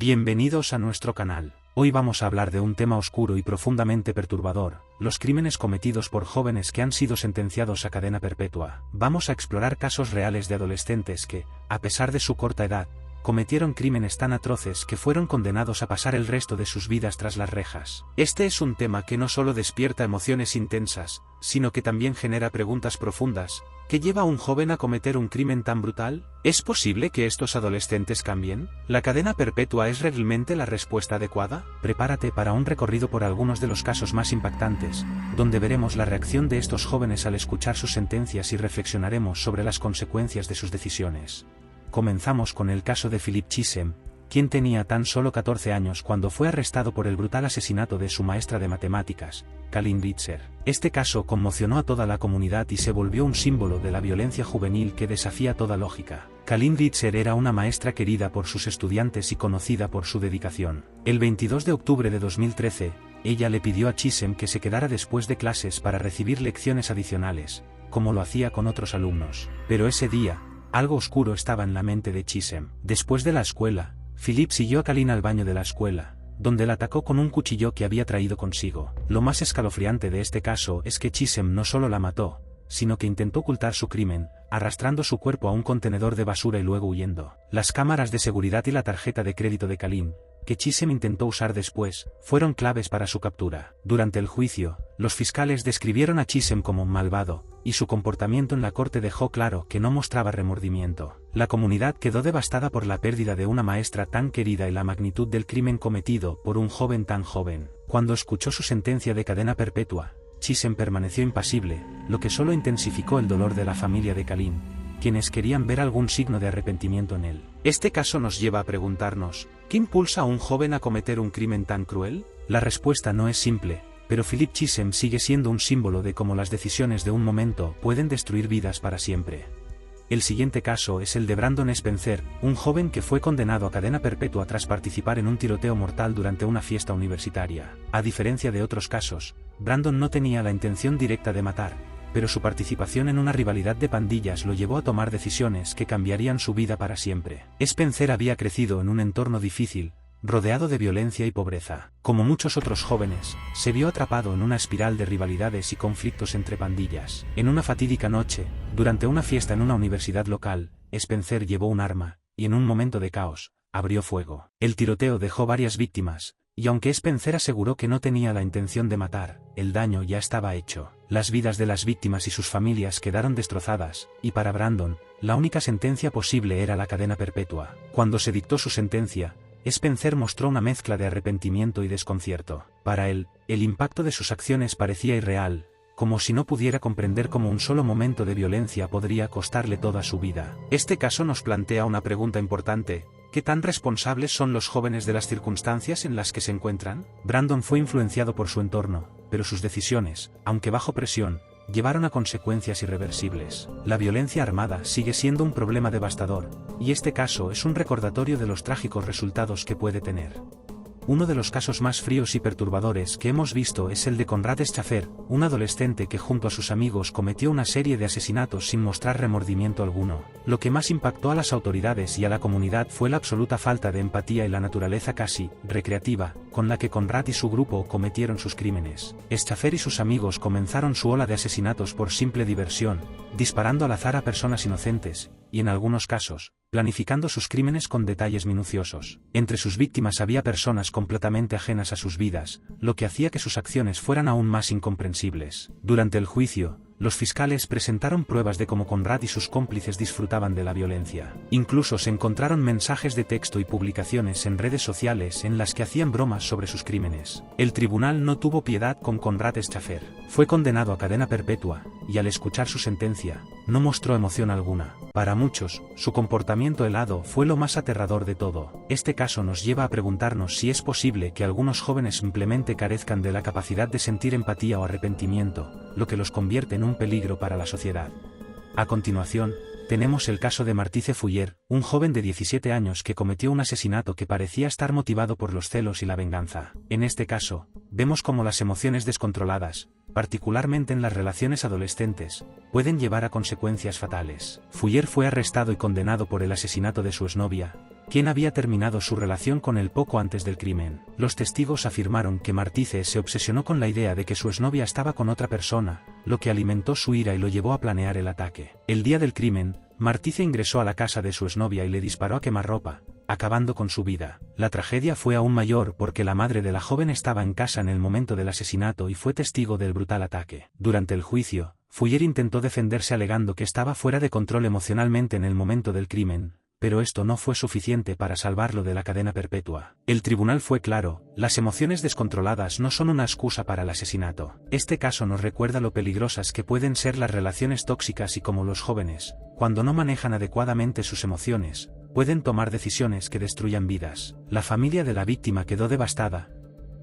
Bienvenidos a nuestro canal. Hoy vamos a hablar de un tema oscuro y profundamente perturbador, los crímenes cometidos por jóvenes que han sido sentenciados a cadena perpetua. Vamos a explorar casos reales de adolescentes que, a pesar de su corta edad, cometieron crímenes tan atroces que fueron condenados a pasar el resto de sus vidas tras las rejas. Este es un tema que no solo despierta emociones intensas, sino que también genera preguntas profundas. ¿Qué lleva a un joven a cometer un crimen tan brutal? ¿Es posible que estos adolescentes cambien? ¿La cadena perpetua es realmente la respuesta adecuada? Prepárate para un recorrido por algunos de los casos más impactantes, donde veremos la reacción de estos jóvenes al escuchar sus sentencias y reflexionaremos sobre las consecuencias de sus decisiones. Comenzamos con el caso de Philip Chisholm, quien tenía tan solo 14 años cuando fue arrestado por el brutal asesinato de su maestra de matemáticas, Kalin Ritzer. Este caso conmocionó a toda la comunidad y se volvió un símbolo de la violencia juvenil que desafía toda lógica. Kalin Ritzer era una maestra querida por sus estudiantes y conocida por su dedicación. El 22 de octubre de 2013, ella le pidió a Chisholm que se quedara después de clases para recibir lecciones adicionales, como lo hacía con otros alumnos. Pero ese día, algo oscuro estaba en la mente de Chisholm. Después de la escuela, Philip siguió a Kalin al baño de la escuela, donde la atacó con un cuchillo que había traído consigo. Lo más escalofriante de este caso es que Chisholm no solo la mató, sino que intentó ocultar su crimen, arrastrando su cuerpo a un contenedor de basura y luego huyendo. Las cámaras de seguridad y la tarjeta de crédito de Kalin, que Chisholm intentó usar después, fueron claves para su captura. Durante el juicio, los fiscales describieron a Chisholm como un malvado, y su comportamiento en la corte dejó claro que no mostraba remordimiento. La comunidad quedó devastada por la pérdida de una maestra tan querida y la magnitud del crimen cometido por un joven tan joven. Cuando escuchó su sentencia de cadena perpetua, Chisholm permaneció impasible, lo que solo intensificó el dolor de la familia de Kalin, quienes querían ver algún signo de arrepentimiento en él. Este caso nos lleva a preguntarnos, ¿qué impulsa a un joven a cometer un crimen tan cruel? La respuesta no es simple, pero Philip Chisholm sigue siendo un símbolo de cómo las decisiones de un momento pueden destruir vidas para siempre. El siguiente caso es el de Brandon Spencer, un joven que fue condenado a cadena perpetua tras participar en un tiroteo mortal durante una fiesta universitaria. A diferencia de otros casos, Brandon no tenía la intención directa de matar, pero su participación en una rivalidad de pandillas lo llevó a tomar decisiones que cambiarían su vida para siempre. Spencer había crecido en un entorno difícil, rodeado de violencia y pobreza. Como muchos otros jóvenes, se vio atrapado en una espiral de rivalidades y conflictos entre pandillas. En una fatídica noche, durante una fiesta en una universidad local, Spencer llevó un arma, y en un momento de caos, abrió fuego. El tiroteo dejó varias víctimas, y aunque Spencer aseguró que no tenía la intención de matar, el daño ya estaba hecho. Las vidas de las víctimas y sus familias quedaron destrozadas, y para Brandon, la única sentencia posible era la cadena perpetua. Cuando se dictó su sentencia, Spencer mostró una mezcla de arrepentimiento y desconcierto. Para él, el impacto de sus acciones parecía irreal, como si no pudiera comprender cómo un solo momento de violencia podría costarle toda su vida. Este caso nos plantea una pregunta importante: ¿qué tan responsables son los jóvenes de las circunstancias en las que se encuentran? Brandon fue influenciado por su entorno, pero sus decisiones, aunque bajo presión, llevaron a consecuencias irreversibles. La violencia armada sigue siendo un problema devastador, y este caso es un recordatorio de los trágicos resultados que puede tener. Uno de los casos más fríos y perturbadores que hemos visto es el de Conrad Schaffer, un adolescente que junto a sus amigos cometió una serie de asesinatos sin mostrar remordimiento alguno. Lo que más impactó a las autoridades y a la comunidad fue la absoluta falta de empatía y la naturaleza casi recreativa con la que Conrad y su grupo cometieron sus crímenes. Schaffer y sus amigos comenzaron su ola de asesinatos por simple diversión, disparando al azar a personas inocentes, y en algunos casos, planificando sus crímenes con detalles minuciosos. Entre sus víctimas había personas completamente ajenas a sus vidas, lo que hacía que sus acciones fueran aún más incomprensibles. Durante el juicio, los fiscales presentaron pruebas de cómo Conrad y sus cómplices disfrutaban de la violencia. Incluso se encontraron mensajes de texto y publicaciones en redes sociales en las que hacían bromas sobre sus crímenes. El tribunal no tuvo piedad con Conrad Schaffer. Fue condenado a cadena perpetua, y al escuchar su sentencia, no mostró emoción alguna. Para muchos, su comportamiento helado fue lo más aterrador de todo. Este caso nos lleva a preguntarnos si es posible que algunos jóvenes simplemente carezcan de la capacidad de sentir empatía o arrepentimiento, lo que los convierte en un peligro para la sociedad. A continuación, tenemos el caso de Martise Fuller, un joven de 17 años que cometió un asesinato que parecía estar motivado por los celos y la venganza. En este caso, vemos cómo las emociones descontroladas, particularmente en las relaciones adolescentes, pueden llevar a consecuencias fatales. Fuller fue arrestado y condenado por el asesinato de su exnovia, quien había terminado su relación con él poco antes del crimen. Los testigos afirmaron que Martice se obsesionó con la idea de que su exnovia estaba con otra persona, lo que alimentó su ira y lo llevó a planear el ataque. El día del crimen, Martice ingresó a la casa de su exnovia y le disparó a quemarropa, acabando con su vida. La tragedia fue aún mayor porque la madre de la joven estaba en casa en el momento del asesinato y fue testigo del brutal ataque. Durante el juicio, Fuller intentó defenderse alegando que estaba fuera de control emocionalmente en el momento del crimen, pero esto no fue suficiente para salvarlo de la cadena perpetua. El tribunal fue claro: las emociones descontroladas no son una excusa para el asesinato. Este caso nos recuerda lo peligrosas que pueden ser las relaciones tóxicas y cómo los jóvenes, cuando no manejan adecuadamente sus emociones, pueden tomar decisiones que destruyan vidas. La familia de la víctima quedó devastada.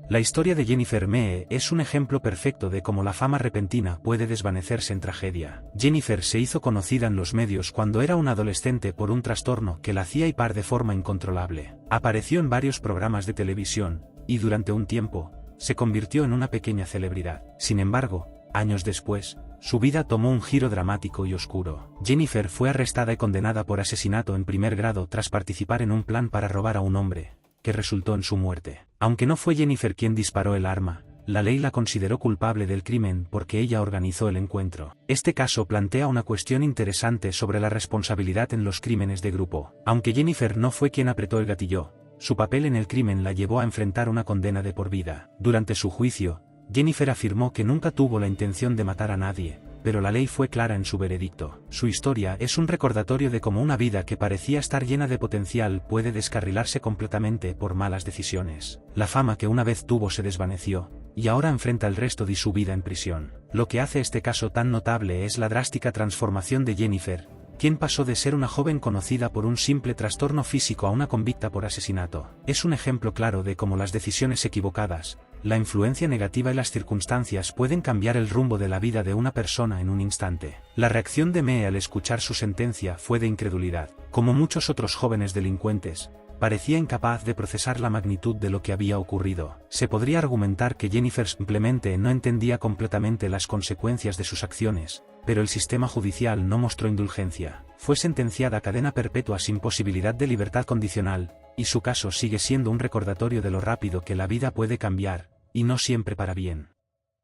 La historia de Jennifer Mee es un ejemplo perfecto de cómo la fama repentina puede desvanecerse en tragedia. Jennifer se hizo conocida en los medios cuando era una adolescente por un trastorno que la hacía hipar de forma incontrolable. Apareció en varios programas de televisión, y durante un tiempo, se convirtió en una pequeña celebridad. Sin embargo, años después, su vida tomó un giro dramático y oscuro. Jennifer fue arrestada y condenada por asesinato en primer grado tras participar en un plan para robar a un hombre, que resultó en su muerte. Aunque no fue Jennifer quien disparó el arma, la ley la consideró culpable del crimen porque ella organizó el encuentro. Este caso plantea una cuestión interesante sobre la responsabilidad en los crímenes de grupo. Aunque Jennifer no fue quien apretó el gatillo, su papel en el crimen la llevó a enfrentar una condena de por vida. Durante su juicio, Jennifer afirmó que nunca tuvo la intención de matar a nadie, pero la ley fue clara en su veredicto. Su historia es un recordatorio de cómo una vida que parecía estar llena de potencial puede descarrilarse completamente por malas decisiones. La fama que una vez tuvo se desvaneció, y ahora enfrenta el resto de su vida en prisión. Lo que hace este caso tan notable es la drástica transformación de Jennifer, quien pasó de ser una joven conocida por un simple trastorno físico a una convicta por asesinato. Es un ejemplo claro de cómo las decisiones equivocadas, la influencia negativa y las circunstancias pueden cambiar el rumbo de la vida de una persona en un instante. La reacción de Mee al escuchar su sentencia fue de incredulidad. Como muchos otros jóvenes delincuentes, parecía incapaz de procesar la magnitud de lo que había ocurrido. Se podría argumentar que Jennifer simplemente no entendía completamente las consecuencias de sus acciones, pero el sistema judicial no mostró indulgencia. Fue sentenciada a cadena perpetua sin posibilidad de libertad condicional, y su caso sigue siendo un recordatorio de lo rápido que la vida puede cambiar, y no siempre para bien.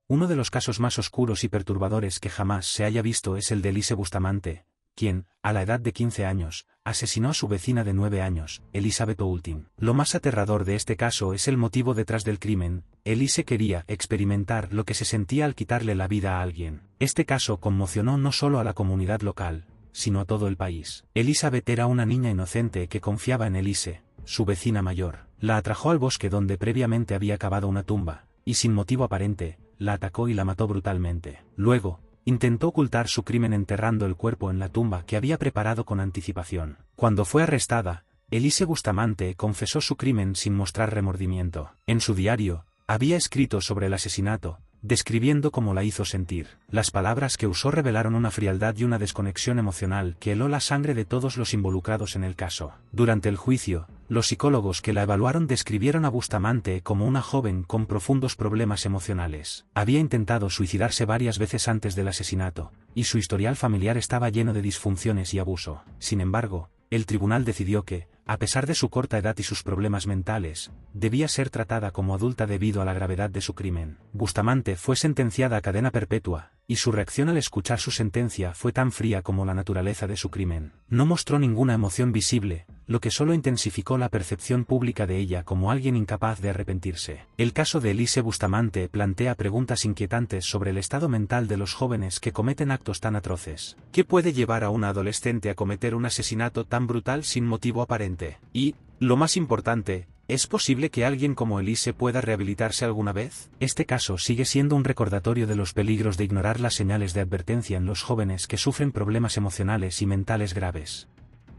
Uno de los casos más oscuros y perturbadores que jamás se haya visto es el de Elise Bustamante, quien, a la edad de 15 años, asesinó a su vecina de 9 años, Elizabeth Oultin. Lo más aterrador de este caso es el motivo detrás del crimen. Elise quería experimentar lo que se sentía al quitarle la vida a alguien. Este caso conmocionó no solo a la comunidad local, sino a todo el país. Elizabeth era una niña inocente que confiaba en Elise, su vecina mayor. La atrajo al bosque donde previamente había cavado una tumba, y sin motivo aparente, la atacó y la mató brutalmente. Luego, intentó ocultar su crimen enterrando el cuerpo en la tumba que había preparado con anticipación. Cuando fue arrestada, Elise Bustamante confesó su crimen sin mostrar remordimiento. En su diario, había escrito sobre el asesinato, describiendo cómo la hizo sentir. Las palabras que usó revelaron una frialdad y una desconexión emocional que heló la sangre de todos los involucrados en el caso. Durante el juicio, los psicólogos que la evaluaron describieron a Bustamante como una joven con profundos problemas emocionales. Había intentado suicidarse varias veces antes del asesinato, y su historial familiar estaba lleno de disfunciones y abuso. Sin embargo, el tribunal decidió que, a pesar de su corta edad y sus problemas mentales, debía ser tratada como adulta debido a la gravedad de su crimen. Bustamante fue sentenciada a cadena perpetua, y su reacción al escuchar su sentencia fue tan fría como la naturaleza de su crimen. No mostró ninguna emoción visible, lo que solo intensificó la percepción pública de ella como alguien incapaz de arrepentirse. El caso de Elise Bustamante plantea preguntas inquietantes sobre el estado mental de los jóvenes que cometen actos tan atroces. ¿Qué puede llevar a una adolescente a cometer un asesinato tan brutal sin motivo aparente? Y, lo más importante, ¿es posible que alguien como Elise pueda rehabilitarse alguna vez? Este caso sigue siendo un recordatorio de los peligros de ignorar las señales de advertencia en los jóvenes que sufren problemas emocionales y mentales graves.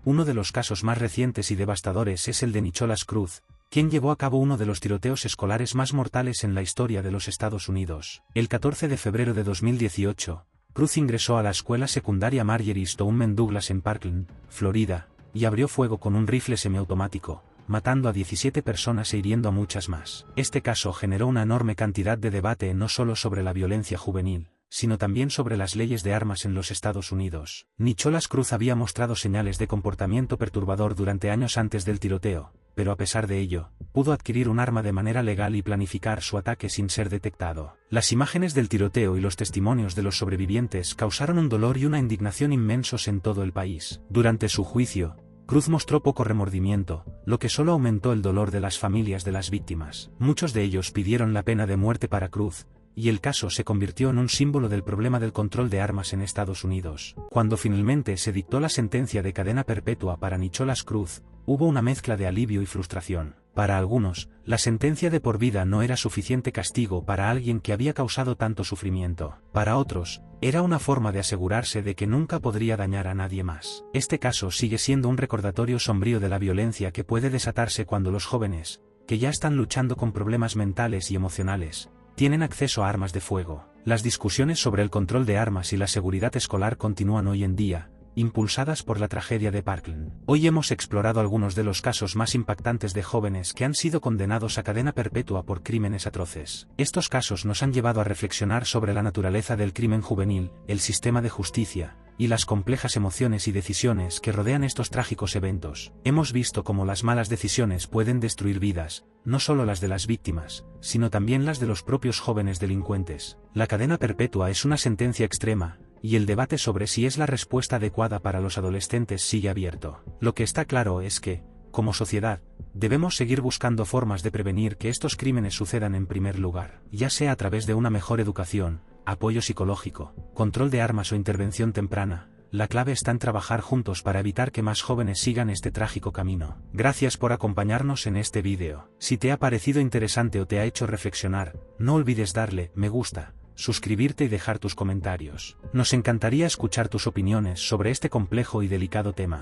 Uno de los casos más recientes y devastadores es el de Nicholas Cruz, quien llevó a cabo uno de los tiroteos escolares más mortales en la historia de los Estados Unidos. El 14 de febrero de 2018, Cruz ingresó a la escuela secundaria Marjorie Stoneman Douglas en Parkland, Florida, y abrió fuego con un rifle semiautomático, matando a 17 personas e hiriendo a muchas más. Este caso generó una enorme cantidad de debate no solo sobre la violencia juvenil, sino también sobre las leyes de armas en los Estados Unidos. Nicholas Cruz había mostrado señales de comportamiento perturbador durante años antes del tiroteo, pero a pesar de ello, pudo adquirir un arma de manera legal y planificar su ataque sin ser detectado. Las imágenes del tiroteo y los testimonios de los sobrevivientes causaron un dolor y una indignación inmensos en todo el país. Durante su juicio, Cruz mostró poco remordimiento, lo que solo aumentó el dolor de las familias de las víctimas. Muchos de ellos pidieron la pena de muerte para Cruz, y el caso se convirtió en un símbolo del problema del control de armas en Estados Unidos. Cuando finalmente se dictó la sentencia de cadena perpetua para Nicholas Cruz, hubo una mezcla de alivio y frustración. Para algunos, la sentencia de por vida no era suficiente castigo para alguien que había causado tanto sufrimiento. Para otros, era una forma de asegurarse de que nunca podría dañar a nadie más. Este caso sigue siendo un recordatorio sombrío de la violencia que puede desatarse cuando los jóvenes, que ya están luchando con problemas mentales y emocionales, tienen acceso a armas de fuego. Las discusiones sobre el control de armas y la seguridad escolar continúan hoy en día, impulsadas por la tragedia de Parkland. Hoy hemos explorado algunos de los casos más impactantes de jóvenes que han sido condenados a cadena perpetua por crímenes atroces. Estos casos nos han llevado a reflexionar sobre la naturaleza del crimen juvenil, el sistema de justicia, y las complejas emociones y decisiones que rodean estos trágicos eventos. Hemos visto cómo las malas decisiones pueden destruir vidas, no solo las de las víctimas, sino también las de los propios jóvenes delincuentes. La cadena perpetua es una sentencia extrema, y el debate sobre si es la respuesta adecuada para los adolescentes sigue abierto. Lo que está claro es que, como sociedad, debemos seguir buscando formas de prevenir que estos crímenes sucedan en primer lugar, ya sea a través de una mejor educación, apoyo psicológico, control de armas o intervención temprana. La clave está en trabajar juntos para evitar que más jóvenes sigan este trágico camino. Gracias por acompañarnos en este vídeo. Si te ha parecido interesante o te ha hecho reflexionar, no olvides darle me gusta, suscribirte y dejar tus comentarios. Nos encantaría escuchar tus opiniones sobre este complejo y delicado tema.